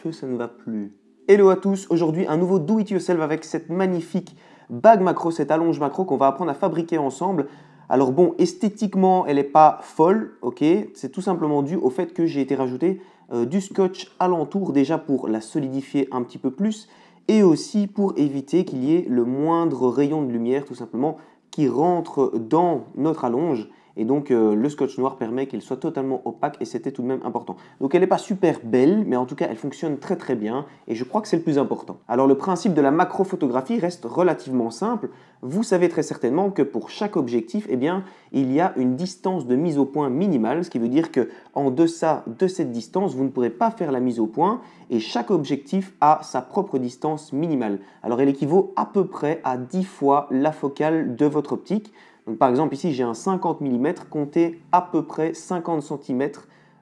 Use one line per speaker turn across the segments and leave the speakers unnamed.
que ça ne va plus. Hello à tous, aujourd'hui un nouveau do it yourself avec cette magnifique bague macro, cette allonge macro qu'on va apprendre à fabriquer ensemble. Alors bon, esthétiquement elle n'est pas folle, ok, c'est tout simplement dû au fait que j'ai été rajouter du scotch alentour déjà pour la solidifier un petit peu plus et aussi pour éviter qu'il y ait le moindre rayon de lumière tout simplement qui rentre dans notre allonge. Et donc le scotch noir permet qu'elle soit totalement opaque et c'était tout de même important. Donc elle n'est pas super belle, mais en tout cas elle fonctionne très très bien et je crois que c'est le plus important. Alors le principe de la macrophotographie reste relativement simple. Vous savez très certainement que pour chaque objectif, eh bien, il y a une distance de mise au point minimale, ce qui veut dire qu'en deçà de cette distance, vous ne pourrez pas faire la mise au point et chaque objectif a sa propre distance minimale. Alors elle équivaut à peu près à 10 fois la focale de votre optique. Donc, par exemple, ici, j'ai un 50 mm, comptez à peu près 50 cm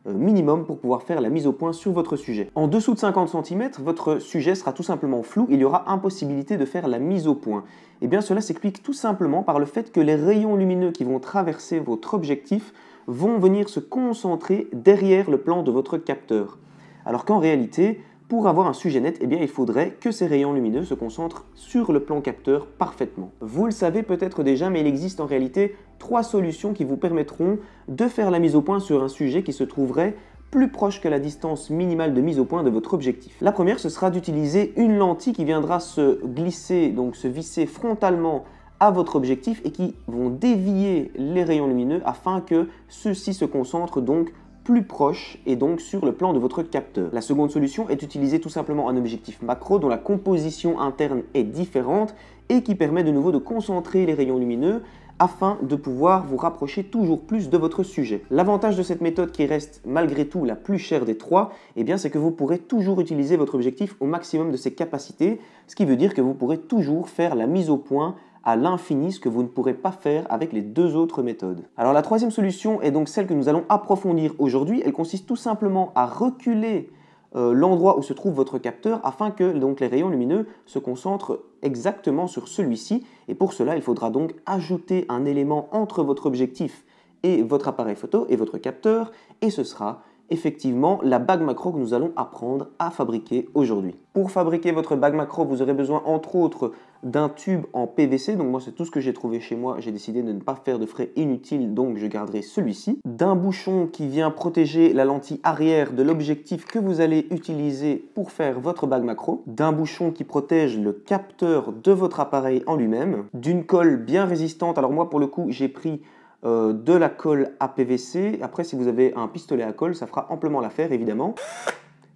minimum pour pouvoir faire la mise au point sur votre sujet. En dessous de 50 cm, votre sujet sera tout simplement flou, il y aura impossibilité de faire la mise au point. Et bien, cela s'explique tout simplement par le fait que les rayons lumineux qui vont traverser votre objectif vont venir se concentrer derrière le plan de votre capteur. Alors qu'en réalité, pour avoir un sujet net, eh bien, il faudrait que ces rayons lumineux se concentrent sur le plan capteur parfaitement. Vous le savez peut-être déjà, mais il existe en réalité 3 solutions qui vous permettront de faire la mise au point sur un sujet qui se trouverait plus proche que la distance minimale de mise au point de votre objectif. La première, ce sera d'utiliser une lentille qui viendra se glisser, donc se visser frontalement à votre objectif et qui vont dévier les rayons lumineux afin que ceux-ci se concentrent donc plus proche et donc sur le plan de votre capteur. La seconde solution est d'utiliser tout simplement un objectif macro dont la composition interne est différente et qui permet de nouveau de concentrer les rayons lumineux afin de pouvoir vous rapprocher toujours plus de votre sujet. L'avantage de cette méthode qui reste malgré tout la plus chère des 3, eh bien c'est que vous pourrez toujours utiliser votre objectif au maximum de ses capacités, ce qui veut dire que vous pourrez toujours faire la mise au point à l'infini, ce que vous ne pourrez pas faire avec les 2 autres méthodes. Alors la troisième solution est donc celle que nous allons approfondir aujourd'hui. Elle consiste tout simplement à reculer l'endroit où se trouve votre capteur afin que donc, les rayons lumineux se concentrent exactement sur celui-ci. Et pour cela, il faudra donc ajouter un élément entre votre objectif et votre appareil photo et votre capteur et ce sera effectivement la bague macro que nous allons apprendre à fabriquer aujourd'hui. Pour fabriquer votre bague macro, vous aurez besoin entre autres d'un tube en PVC, donc moi c'est tout ce que j'ai trouvé chez moi, j'ai décidé de ne pas faire de frais inutiles, donc je garderai celui-ci. D'un bouchon qui vient protéger la lentille arrière de l'objectif que vous allez utiliser pour faire votre bague macro. D'un bouchon qui protège le capteur de votre appareil en lui-même. D'une colle bien résistante, alors moi pour le coup j'ai pris de la colle à PVC. Après, si vous avez un pistolet à colle, ça fera amplement l'affaire, évidemment.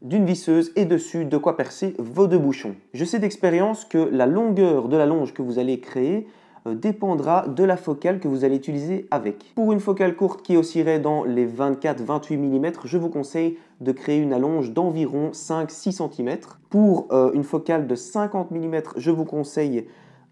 D'une visseuse et dessus, de quoi percer vos 2 bouchons. Je sais d'expérience que la longueur de la longe que vous allez créer dépendra de la focale que vous allez utiliser avec. Pour une focale courte qui oscillerait dans les 24-28 mm, je vous conseille de créer une allonge d'environ 5-6 cm. Pour une focale de 50 mm, je vous conseille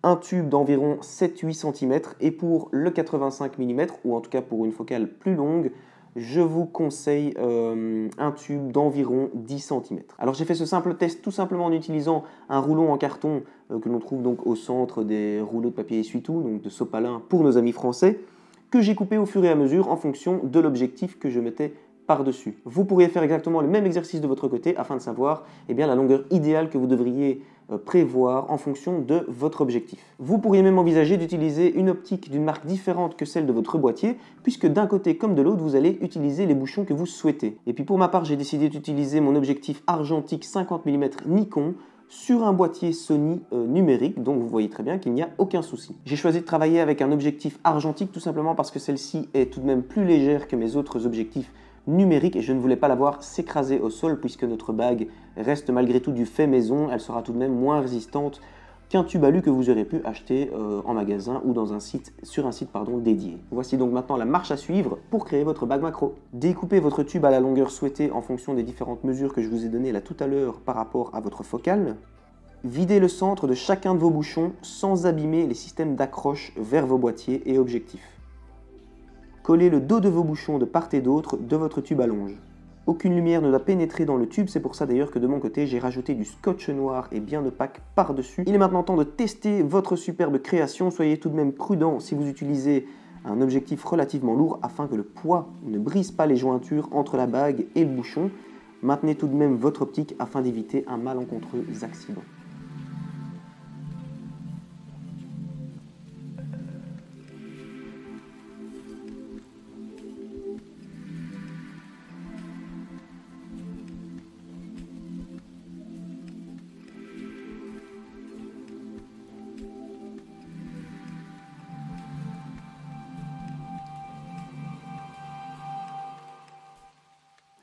un tube d'environ 7-8 cm et pour le 85 mm ou en tout cas pour une focale plus longue, je vous conseille un tube d'environ 10 cm. Alors j'ai fait ce simple test tout simplement en utilisant un rouleau en carton que l'on trouve donc au centre des rouleaux de papier essuie-tout, donc de sopalin pour nos amis français, que j'ai coupé au fur et à mesure en fonction de l'objectif que je mettais par-dessus. Vous pourriez faire exactement le même exercice de votre côté afin de savoir la longueur idéale que vous devriez prévoir en fonction de votre objectif. Vous pourriez même envisager d'utiliser une optique d'une marque différente que celle de votre boîtier, puisque d'un côté comme de l'autre, vous allez utiliser les bouchons que vous souhaitez. Et puis pour ma part, j'ai décidé d'utiliser mon objectif argentique 50 mm Nikon sur un boîtier Sony numérique, donc vous voyez très bien qu'il n'y a aucun souci. J'ai choisi de travailler avec un objectif argentique tout simplement parce que celle-ci est tout de même plus légère que mes autres objectifs numérique et je ne voulais pas la voir s'écraser au sol puisque notre bague reste malgré tout du fait maison, elle sera tout de même moins résistante qu'un tube alu que vous aurez pu acheter en magasin ou dans sur un site dédié. Voici donc maintenant la marche à suivre pour créer votre bague macro. Découpez votre tube à la longueur souhaitée en fonction des différentes mesures que je vous ai données là tout à l'heure par rapport à votre focale. Videz le centre de chacun de vos bouchons sans abîmer les systèmes d'accroche vers vos boîtiers et objectifs. Collez le dos de vos bouchons de part et d'autre de votre tube à longe. Aucune lumière ne doit pénétrer dans le tube, c'est pour ça d'ailleurs que de mon côté j'ai rajouté du scotch noir et bien opaque par-dessus. Il est maintenant temps de tester votre superbe création, soyez tout de même prudent si vous utilisez un objectif relativement lourd afin que le poids ne brise pas les jointures entre la bague et le bouchon. Maintenez tout de même votre optique afin d'éviter un malencontreux accident.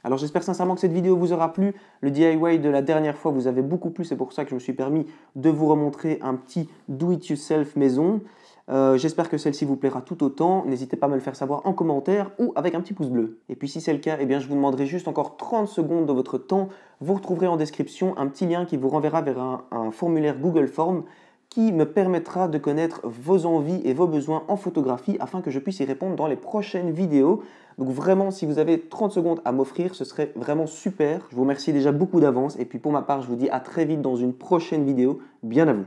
Alors j'espère sincèrement que cette vidéo vous aura plu. Le DIY de la dernière fois vous avez beaucoup plu, c'est pour ça que je me suis permis de vous remontrer un petit do-it-yourself maison. J'espère que celle-ci vous plaira tout autant. N'hésitez pas à me le faire savoir en commentaire ou avec un petit pouce bleu. Et puis si c'est le cas, eh bien, je vous demanderai juste encore 30 secondes de votre temps. Vous retrouverez en description un petit lien qui vous renverra vers un formulaire Google Form qui me permettra de connaître vos envies et vos besoins en photographie afin que je puisse y répondre dans les prochaines vidéos. Donc vraiment, si vous avez 30 secondes à m'offrir, ce serait vraiment super. Je vous remercie déjà beaucoup d'avance et puis pour ma part, je vous dis à très vite dans une prochaine vidéo. Bien à vous.